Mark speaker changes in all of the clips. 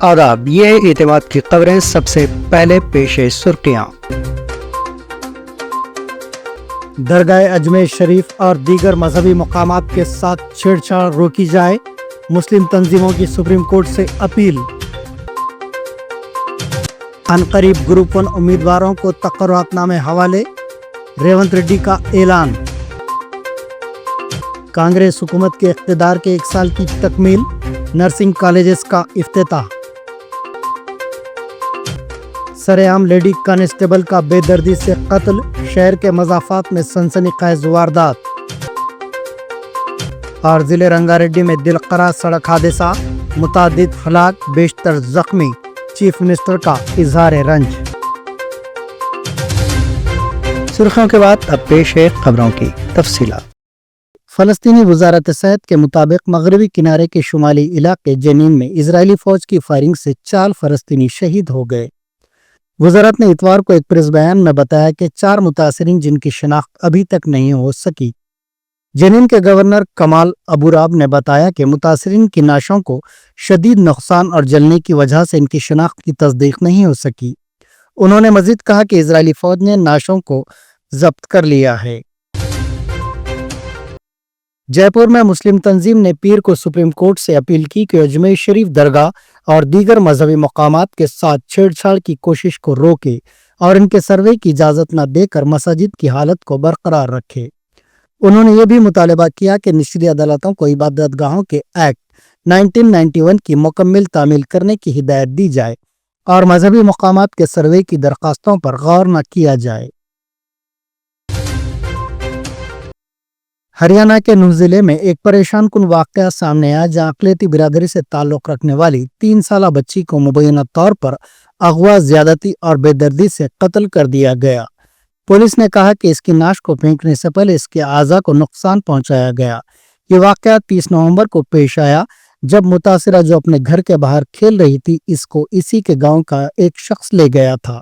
Speaker 1: آداب، یہ ہے اعتماد کی خبریں۔ سب سے پہلے پیش سرخیاں۔
Speaker 2: درگاہ اجمیر شریف اور دیگر مذہبی مقامات کے ساتھ چھیڑ چھاڑ روکی جائے، مسلم تنظیموں کی سپریم کورٹ سے اپیل۔ عنقریب گروپ 1 امیدواروں کو تقررات نامے حوالے، ریونت ریڈی کا اعلان۔ کانگریس حکومت کے اقتدار کے 1 سال کی تکمیل، نرسنگ کالجز کا افتتاح۔ سرعام لیڈی کانسٹیبل کا بے دردی سے قتل، شہر کے مضافات میں سنسنی خیز واردات۔ اور ضلع رنگا ریڈی میں دل خراش سڑک حادثہ، متعدد ہلاک، بیشتر زخمی، چیف منسٹر کا اظہار رنج۔
Speaker 1: سرخیوں کے بعد اب پیش ہے خبروں کی تفصیلات۔
Speaker 2: فلسطینی وزارت صحت کے مطابق مغربی کنارے کے شمالی علاقے جنین میں اسرائیلی فوج کی فائرنگ سے 4 فلسطینی شہید ہو گئے۔ وزارت نے اتوار کو ایک پریس بیان میں بتایا کہ 4 متاثرین جن کی شناخت ابھی تک نہیں ہو سکی۔ جنین کے گورنر کمال ابوراب نے بتایا کہ متاثرین کی نعشوں کو شدید نقصان اور جلنے کی وجہ سے ان کی شناخت کی تصدیق نہیں ہو سکی۔ انہوں نے مزید کہا کہ اسرائیلی فوج نے نعشوں کو ضبط کر لیا ہے۔ جے پور میں مسلم تنظیم نے پیر کو سپریم کورٹ سے اپیل کی کہ اجمیر شریف درگاہ اور دیگر مذہبی مقامات کے ساتھ چھیڑ چھاڑ کی کوشش کو روکے اور ان کے سروے کی اجازت نہ دے کر مساجد کی حالت کو برقرار رکھے۔ انہوں نے یہ بھی مطالبہ کیا کہ نچلی عدالتوں کو عبادت گاہوں کے ایکٹ 1991 کی مکمل تعمیل کرنے کی ہدایت دی جائے اور مذہبی مقامات کے سروے کی درخواستوں پر غور نہ کیا جائے۔ ہریانہ کے نوح ضلع میں ایک پریشان کن واقعہ سامنے آیا جہاں اقلیتی برادری سے تعلق رکھنے والی 3 سالہ بچی کو مبینہ طور پر اغوا، زیادتی اور بے دردی سے قتل کر دیا گیا۔ پولیس نے کہا کہ اس کی نعش کو پھینکنے سے پہلے اس کے اعضاء کو نقصان پہنچایا گیا۔ یہ واقعہ 30 نومبر کو پیش آیا جب متاثرہ جو اپنے گھر کے باہر کھیل رہی تھی اس کو اسی کے گاؤں کا ایک شخص لے گیا تھا۔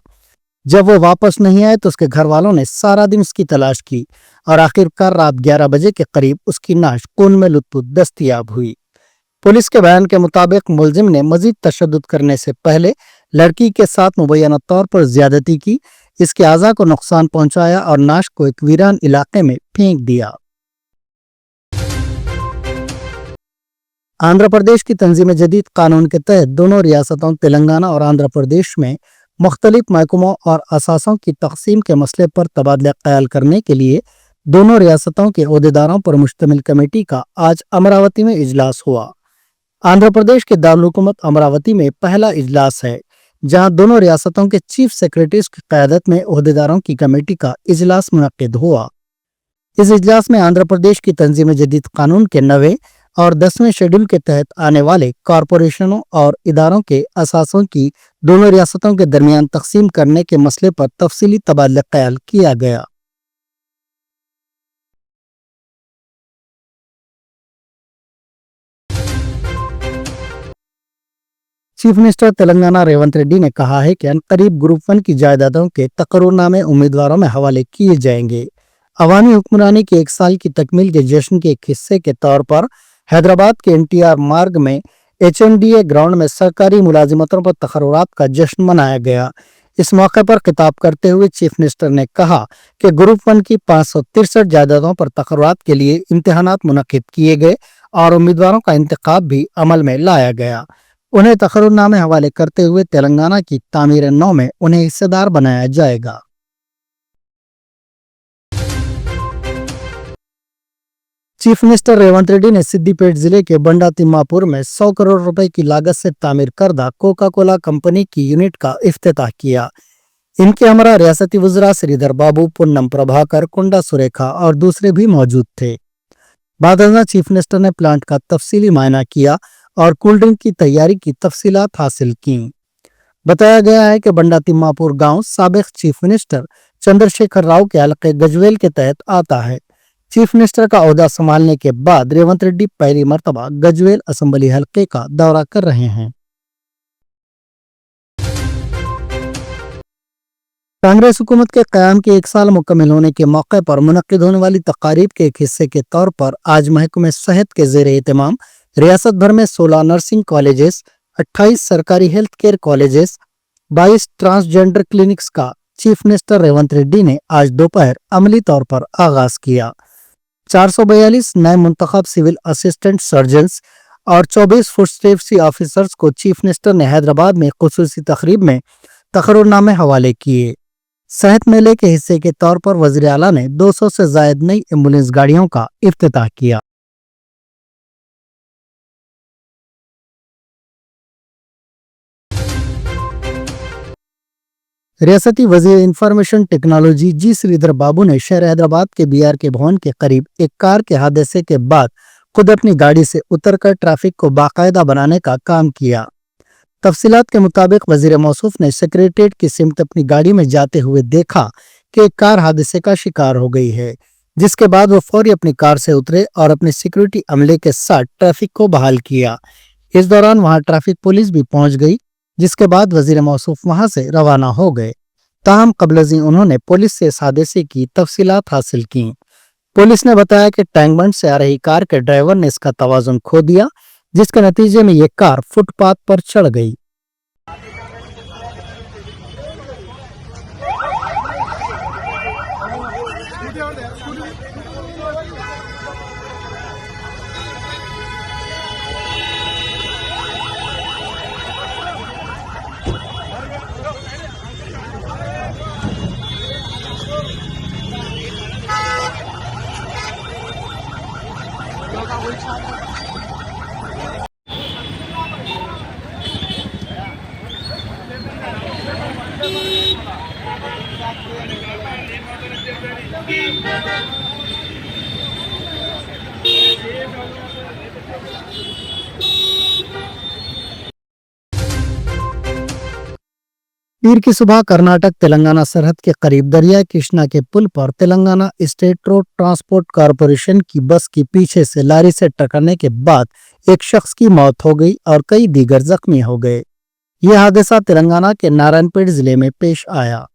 Speaker 2: جب وہ واپس نہیں آئے تو اس کے گھر والوں نے سارا دن اس کی تلاش کی اور آخرکار رات 11 بجے کے قریب اس کی نعش خون میں لطف دستیاب ہوئی۔ پولیس کے بیان کے مطابق ملزم نے مزید تشدد کرنے سے پہلے لڑکی کے ساتھ مبینہ طور پر زیادتی کی، اس کے اعضاء کو نقصان پہنچایا اور نعش کو ایک ویران علاقے میں پھینک دیا۔ آندھرا پردیش کی تنظیم جدید قانون کے تحت دونوں ریاستوں تلنگانہ اور آندھرا پردیش میں مختلف محکموں اور اثاثوں کی تقسیم کے مسئلے پر تبادلہ خیال کرنے کے لیے دونوں ریاستوں کے عہدیداروں پر مشتمل کمیٹی کا آج امراوتی میں اجلاس ہوا۔ آندھرا پردیش کے دارالحکومت امراوتی میں پہلا اجلاس ہے جہاں دونوں ریاستوں کے چیف سیکریٹریز کی قیادت میں عہدیداروں کی کمیٹی کا اجلاس منعقد ہوا۔ اس اجلاس میں آندھرا پردیش کی تنظیم جدید قانون کے 9ویں اور 10ویں شیڈول کے تحت آنے والے کارپوریشنوں اور اداروں کے اثاثوں کی دونوں ریاستوں کے درمیان تقسیم کرنے کے مسئلے پر تفصیلی تبادلہ خیال کیا گیا۔ چیف منسٹر تلنگانہ ریونت ریڈی نے کہا ہے کہ عنقریب گروپ 1 کی جائیدادوں کے تقرر نامے امیدواروں میں حوالے کیے جائیں گے۔ عوامی حکمرانی کے 1 سال کی تکمیل کے جشن کے ایک حصے کے طور پر حیدرآباد کے NTR مارگ میں HMDA گراؤنڈ میں سرکاری ملازمتوں پر تقررات کا جشن منایا گیا۔ اس موقع پر خطاب کرتے ہوئے چیف منسٹر نے کہا کہ گروپ 1 کی 563 جائیدادوں پر تقررات کے لیے امتحانات منعقد کیے گئے اور امیدواروں کا انتخاب بھی عمل میں لایا گیا۔ انہیں تقرر نامے حوالے کرتے ہوئے تلنگانہ کی تعمیر نو میں انہیں حصہ دار بنایا جائے گا۔ چیف منسٹر ریونت ریڈی نے سدی پیٹ ضلع کے بنڈا تماپور میں 100 کروڑ روپے کی لاگت سے تعمیر کردہ کوکا کولا کمپنی کی یونٹ کا افتتاح کیا۔ ان کے ہمراہ ریاستی وزراء سری دھر بابو، پونم پربھاکر، کنڈا سریکھا اور دوسرے بھی موجود تھے۔ بعد ازاں چیف منسٹر نے پلانٹ کا تفصیلی معائنہ کیا اور کولڈ ڈرنک کی تیاری کی تفصیلات حاصل کیں۔ بتایا گیا ہے کہ بنڈا تماپور گاؤں سابق چیف منسٹر چندر شیکھر راؤ کے حلقے گجویل کے تحت آتا ہے۔ چیف منسٹر کا عہدہ سنبھالنے کے بعد ریونت ریڈی پہلی مرتبہ گجویل اسمبلی حلقے کا دورہ کر رہے ہیں۔ کانگریس حکومت کے قیام کے 1 سال مکمل ہونے کے موقع پر منعقد ہونے والی تقاریب کے ایک حصے کے طور پر آج محکمہ صحت کے زیر اہتمام ریاست بھر میں 16 نرسنگ کالجز، 28 सरकारी health care colleges, 22 transgender clinics का चीफ मिनिस्टर रेवंत रेड्डी ने आज दोपहर अमली तौर पर आगाज किया। 442 नए मुंतखब सिविल असिस्टेंट सर्जन्स और 24 फूड सेफ्टी ऑफिसर्स को चीफ मिनिस्टर ने हैदराबाद में खुसूसी तकरीब में तकर्रुरनामे हवाले किए। सेहत मेले के हिस्से के तौर पर वज़ीर आला ने 200 से ज्यादा नई एम्बुलेंस गाड़ियों का इफ्तिताह किया। रियासती वजीर इंफॉर्मेशन टेक्नोलॉजी जी श्रीधर बाबू ने शहर हैदराबाद के BRK भवन के करीब एक कार के हादसे के बाद खुद अपनी गाड़ी से उतरकर ट्रैफिक को बाकायदा बनाने का काम किया। तफसीलात के मुताबिक वजीर मौसूफ ने सेक्रेटेरिएट की सिमत अपनी गाड़ी में जाते हुए देखा कि एक कार हादसे का शिकार हो गई है, जिसके बाद वो फौरी अपनी कार से उतरे और अपने सिक्योरिटी अमले के साथ ट्रैफिक को बहाल किया। इस दौरान वहां ट्रैफिक पुलिस भी पहुंच गई, जिसके बाद वजीर मौसूफ वहां से रवाना हो गए। ताहम कबलजी उन्होंने पुलिस से इस हादसे की तफसीलात हासिल की। पुलिस ने बताया कि टैंक बंड से आ रही कार के ड्राइवर ने इसका तवाजुन खो दिया, जिसके नतीजे में ये कार फुटपाथ पर चढ़ गई। पीर की सुबह कर्नाटक तेलंगाना सरहद के करीब दरिया कृष्णा के पुल पर Telangana state road transport corporation की बस की पीछे से लारी से टकराने के बाद एक शख्स की मौत हो गई और कई दीगर जख्मी हो गए। यह हादसा तेलंगाना के नारायणपेट जिले में पेश आया।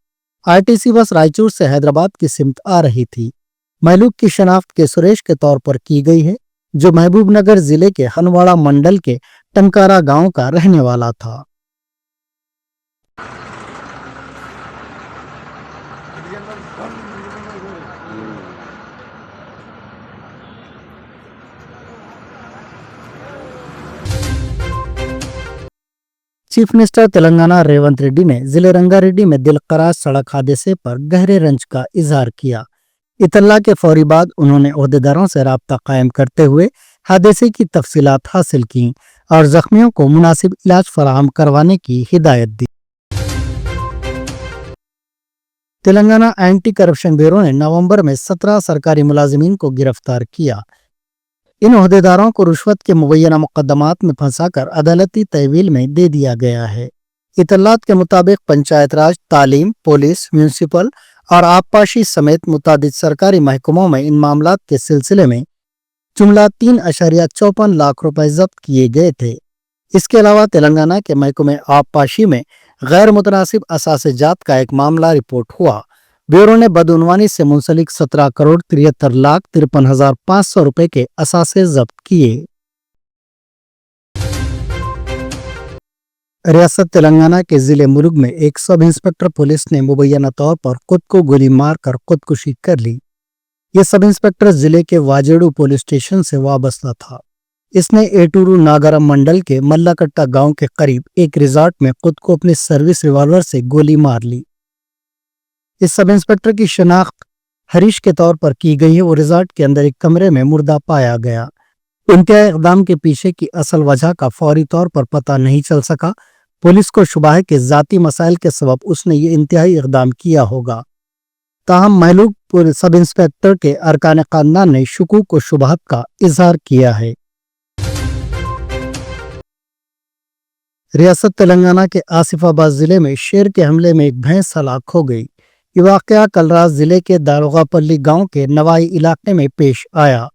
Speaker 2: RTC बस रायचूर से हैदराबाद की सिमत आ रही थी। महलूक की शनाख्त के सुरेश के तौर पर की गई है, जो महबूबनगर जिले के हनवाड़ा मंडल के टंकारा गांव का रहने वाला था। चीफ मिनिस्टर तेलंगाना रेवंत रेड्डी ने जिले रंगारेड्डी में दिलकरार सड़क हादसे पर गहरे रंज का इजहार किया। इतला के फौरी बाद उन्होंने ओहदेदारों से राब्ता कायम करते हुए हादसे की तफसीलात हासिल की और जख्मियों को मुनासिब इलाज फराहम करवाने की हिदायत दी। तेलंगाना एंटी करप्शन ब्यूरो ने नवंबर में 17 सरकारी मुलाजिमीन को गिरफ्तार किया। इन ओहदेदारों को रुश्वत के मुबैना मुकदमात में फंसाकर अदालती तहवील में दे दिया गया है। इतलात के मुताबिक पंचायत राज, तालीम, पुलिस, म्यूनिसिपल और आबपाशी समेत मुतादिद सरकारी महकमों में इन मामलात के सिलसिले में जुमला 3.54 लाख रुपए जब्त किए गए थे। इसके अलावा तेलंगाना के महकमे आबपाशी में गैर मुतनासिब असासे जात का एक मामला रिपोर्ट हुआ। ब्यूरो ने बदउनवानी से मुंसलिक 17 करोड़ 73 लाख 53,500 रुपए के असासे जब्त किए। रियासत तेलंगाना के जिले मुलुग में एक सब इंस्पेक्टर पुलिस ने मुबैना तौर पर खुद को गोली मारकर खुदकुशी कर ली। ये सब इंस्पेक्टर जिले के वाजेड़ू पुलिस स्टेशन से वाबस्ता था। इसने एटूरू नागरम मंडल के मल्लाकट्टा गांव के करीब एक रिजॉर्ट में खुद को अपने सर्विस रिवॉल्वर से गोली मार ली। इस सब इंस्पेक्टर की शनाख्त हरीश के तौर पर की गई है। वो रिजॉर्ट के अंदर एक कमरे में मुर्दा पाया गया। उनके इक़दाम के पीछे की असल वजह का फौरी तौर पर पता नहीं चल सका। पुलिस को शुबा है कि जाती मसाइल के सबब उसने ये इंतहाई इक़दाम किया होगा। ताहम महलूक सब इंस्पेक्टर के अरकान खानदान ने शुकूक व शुबहत का इजहार किया है। रियासत तेलंगाना के आसिफाबाद जिले में शेर के हमले में एक भैंस हलाक हो गई। ये वाकया कल रात जिले के दारोगापल्ली गांव के नवाई इलाके में पेश आया।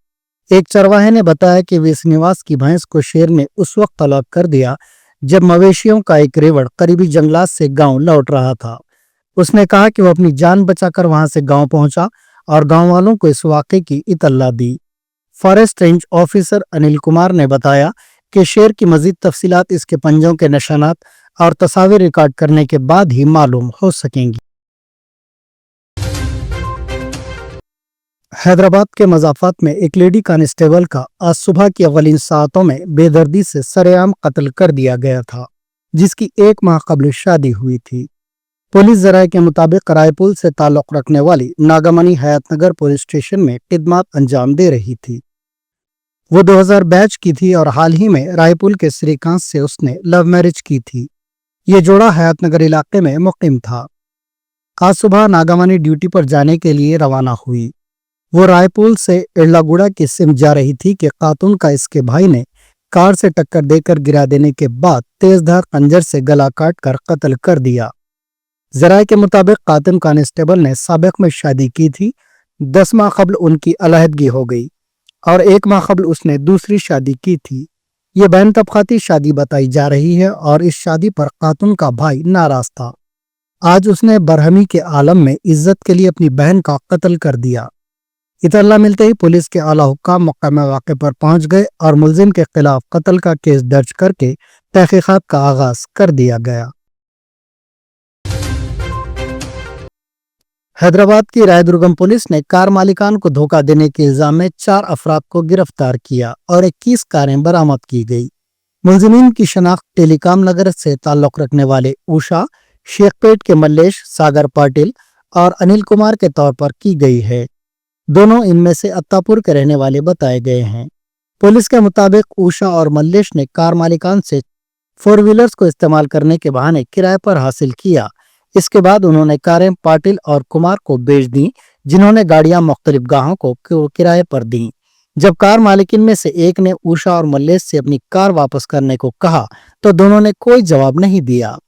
Speaker 2: एक चरवाहे ने बताया कि वे इस निवास की भैंस को शेर ने उस वक्त हलाक कर दिया जब मवेशियों का एक रेवड़ करीबी जंगलात से गांव लौट रहा था। उसने कहा कि वो अपनी जान बचाकर वहां से गांव पहुंचा और गांव वालों को इस वाकये की इतला दी। Forest range officer Anil Kumar ने बताया कि शेर की मजीद तफसीलात इसके पंजों के निशानात और तस्वीर रिकॉर्ड करने के बाद ही मालूम हो सकेंगी। हैदराबाद के मजाफात में एक लेडी कांस्टेबल का आज सुबह की अव्वलीन सातों में बेदर्दी से सरेआम कत्ल कर दिया गया था, जिसकी 1 माह कबल शादी हुई थी। पुलिस जराये के मुताबिक रायपुर से ताल्लुक रखने वाली नागामनी हयातनगर पुलिस स्टेशन में खिदमत अंजाम दे रही थी। वो 2000 बैच की थी और हाल ही में रायपुर के श्रीकांत से उसने लव मैरिज की थी। ये जोड़ा हयातनगर इलाके में मुकीम था। आज सुबह नागामनी ड्यूटी पर जाने के लिए रवाना हुई। वो रायपुर से इर्लागुड़ा की सिम जा रही थी कि खातून का इसके भाई ने कार से टक्कर देकर गिरा देने के बाद तेजधार खंजर से गला काट कर कत्ल कर दिया। जराये के मुताबिक खातून कांस्टेबल ने साबिक में शादी की थी। 10 माह कबल उनकी अलहदगी हो गई और 1 माह कबल उसने दूसरी शादी की थी। ये बैन तबकाती शादी बताई जा रही है और इस शादी पर खातून का भाई नाराज था। आज उसने बरहमी के आलम में इज्जत के लिए अपनी बहन का कत्ल कर दिया। इतला मिलते ही पुलिस के आला हुक्काम मौके वाक़े पर पहुंच गए और मुलजिम के खिलाफ कत्ल का केस दर्ज करके तहकीकात का आगाज कर दिया गया। हैदराबाद की रायदुर्गम पुलिस ने कार मालिकान को धोखा देने के इल्जाम में 4 अफराद को गिरफ्तार किया और 21 कारें बरामद की गई। मुलजिमीन की शनाख्त टेलीकॉम नगर से ताल्लुक रखने वाले उषा, शेखपेट के मल्लेश, सागर पाटिल और अनिल कुमार के तौर पर की गई है। दोनों इनमें से अत्तापुर के रहने वाले बताए गए हैं। पुलिस के मुताबिक उषा और मल्लेश ने कार मालिकान से 4 व्हीलर्स को इस्तेमाल करने के बहाने किराए पर हासिल किया। इसके बाद उन्होंने कारें पाटिल और कुमार को बेच दी, जिन्होंने गाड़ियां मुख्तलिफ गाहों को किराए पर दी। जब कार मालिकिन में से एक ने उषा और मल्लेश से अपनी कार वापस करने को कहा तो दोनों ने कोई जवाब नहीं दिया।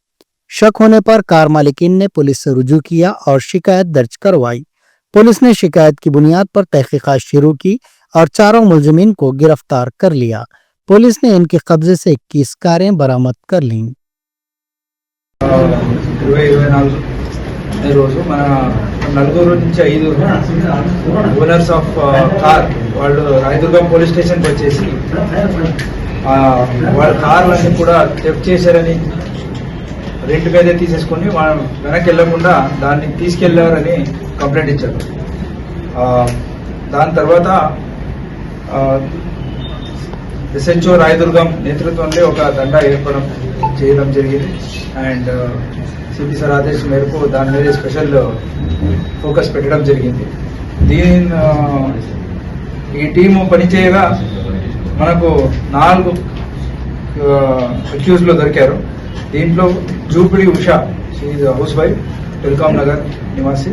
Speaker 2: शक होने पर कार मालिकिन ने पुलिस से रुजू किया और शिकायत दर्ज करवाई। पुलिस ने शिकायत की बुनियाद पर तहकीकात शुरू की और चारों मुलजिमीन को गिरफ्तार कर लिया। पुलिस ने इनके कब्जे से 21 कारें बरामद कर लीं।
Speaker 3: 2024 రోజు మన నలుగురు నుంచి 5 ఓనర్స్ ఆఫ్ కార్ వాళ్ళు రాయదుర్గం పోలీస్ స్టేషన్కి వచ్చేసి వాళ్ళ కార్లన్నీ కూడా థెఫ్ట్ చేశారని రెంట్ మీద తీసేసుకొని వెనక్కి వెళ్ళకుండా దాన్ని తీసుకెళ్లారని కంప్లైంట్ ఇచ్చారు. దాని తర్వాత ఎస్హెచ్ఓ రాయదుర్గం నేతృత్వంలో ఒక దండా చేయడం జరిగింది అండ్ సిపి సార్ ఆదేశం మేరకు దాని మీద స్పెషల్ ఫోకస్ పెట్టడం జరిగింది. ఈ టీము పనిచేయగా మనకు 4 అక్యూజ్లు దొరికారు. దీంట్లో Jupudi Usha, house wife, telecom Nagar నివాసి.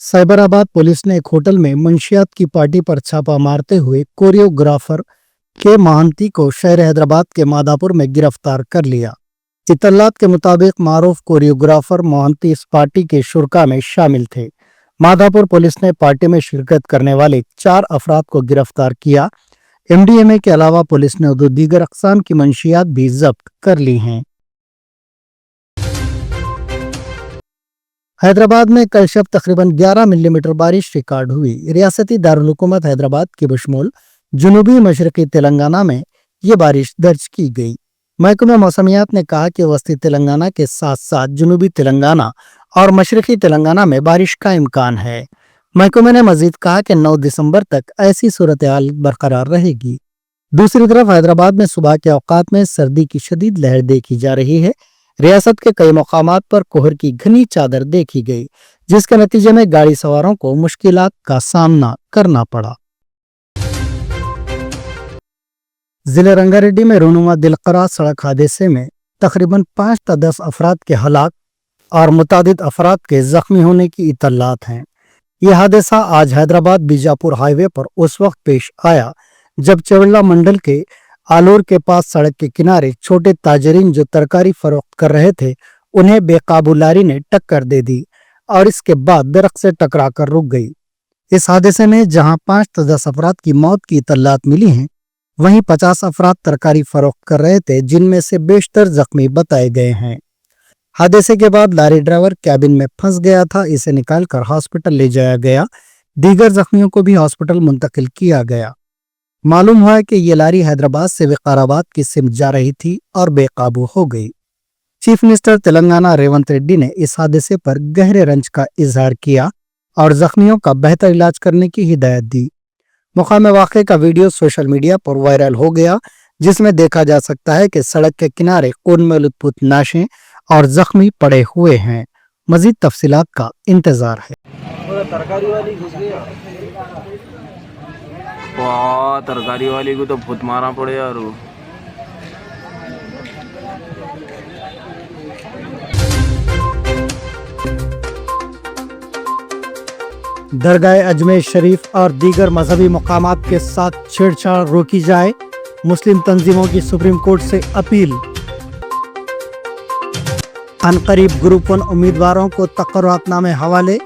Speaker 2: साइबराबाद पुलिस ने एक होटल में मंशियात की पार्टी पर छापा मारते हुए कोरियोग्राफर के महांती को शहर हैदराबाद के मादापुर में गिरफ्तार कर लिया। इत्तलात के मुताबिक मारूफ कोरियोग्राफर महांती इस पार्टी के शुरा में शामिल थे। मादापुर पुलिस ने पार्टी में शिरकत करने वाले 4 अफराद को गिरफ्तार किया। MDMA के अलावा पुलिस ने दीगर अक़साम की मंशियात भी जब्त कर ली हैं। हैदराबाद में कल शब तकरीबन 11 मिलीमीटर बारिश रिकॉर्ड हुई। रियासती दारुल हुकूमत हैदराबाद के बशमूल जुनूबी मशरकी तेलंगाना में ये बारिश दर्ज की गई। महकमा मौसमियात ने कहा कि वस्ती तेलंगाना के साथ साथ जुनूबी तेलंगाना और मशरकी तेलंगाना में बारिश का इम्कान है। महकमे ने मजीद कहा कि 9 दिसंबर तक ऐसी सूरत हाल बरकरार रहेगी। दूसरी तरफ हैदराबाद में सुबह के औकात में सर्दी की शदीद लहर देखी जा रही है। रियासत के कई मकामात पर कोहर की घनी चादर देखी गई, जिसके नतीजे में गाड़ी सवारों को मुश्किलात का सामना करना पड़ा। जिले रंगारेड्डी में रोनुमा दिलकरा सड़क हादसे में तकरीबन 5 से 10 अफराद के हलाक और मुतादिद अफराद के जख्मी होने की इत्तलात हैं। यह हादसा आज हैदराबाद बीजापुर हाईवे पर उस वक्त पेश आया जब चवल्ला मंडल के आलोर के पास सड़क के किनारे छोटे ताजरीन जो तरकारी फरोख्त कर रहे थे, उन्हें बेकाबू लारी ने टक्कर दे दी और इसके बाद दरख्त से टकरा कर रुक गई। इस हादसे में जहां 5 से 10 अफराद की मौत की इत्तलात मिली हैं, वहीं 50 अफराद तरकारी फरोख्त कर रहे थे, जिनमें से बेशतर जख्मी बताए गए हैं। हादसे के बाद लारी ड्राइवर कैबिन में फंस गया था, इसे निकालकर हॉस्पिटल ले जाया गया। दीगर जख्मियों को भी हॉस्पिटल मुंतकिल किया गया। मालूम हुआ है कि ये लारी हैदराबाद से विकाराबाद की सिमत जा रही थी और बेकाबू हो गई। चीफ मिनिस्टर तेलंगाना रेवंत रेड्डी ने इस हादसे पर गहरे रंज का इजहार किया और जख्मियों का बेहतर इलाज करने की हिदायत दी। मुकाम वाक़े का वीडियो सोशल मीडिया पर वायरल हो गया, जिसमें देखा जा सकता है कि सड़क के किनारे खून में लुत्फुत लाशें और जख्मी पड़े हुए हैं। मजीद तफसीलात का इंतजार है।
Speaker 4: वाह, तरकारी वाली को तो बहुत मारा पड़े यार। वो
Speaker 2: दरगाह अजमेर शरीफ और दीगर मजहबी मकामात के साथ छेड़छाड़ रोकी जाए, मुस्लिम तंजीमों की सुप्रीम कोर्ट से अपील। अनकरीब ग्रुप 1 उम्मीदवारों को तकर्रुआतनामे हवाले,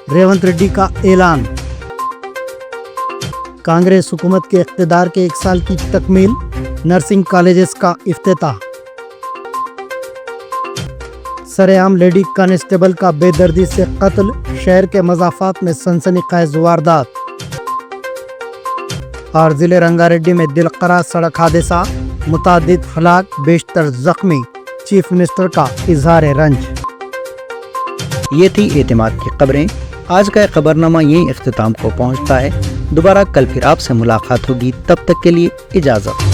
Speaker 2: रेवंत रेड्डी का ऐलान। कांग्रेस हुकूमत के इख्तिदार के 1 साल की तकमील, नर्सिंग कॉलेजेस का इफ्तिताह। सरेआम लेडी कांस्टेबल का बेदर्दी से कत्ल, शहर के मज़ाफ़ात में सनसनीखेज़ वारदात। और जिले रंगारेड्डी में दिलकरा सड़क हादसा, मुतादिद हलाक, बेशतर जख्मी, चीफ मिनिस्टर का इजहार रंज।
Speaker 1: ये थी एतमाद की खबरें। आज का खबरनामा यहीं इख्तिताम को पहुंचता है। दोबारा कल फिर आपसे मुलाकात होगी, तब तक के लिए इजाज़त।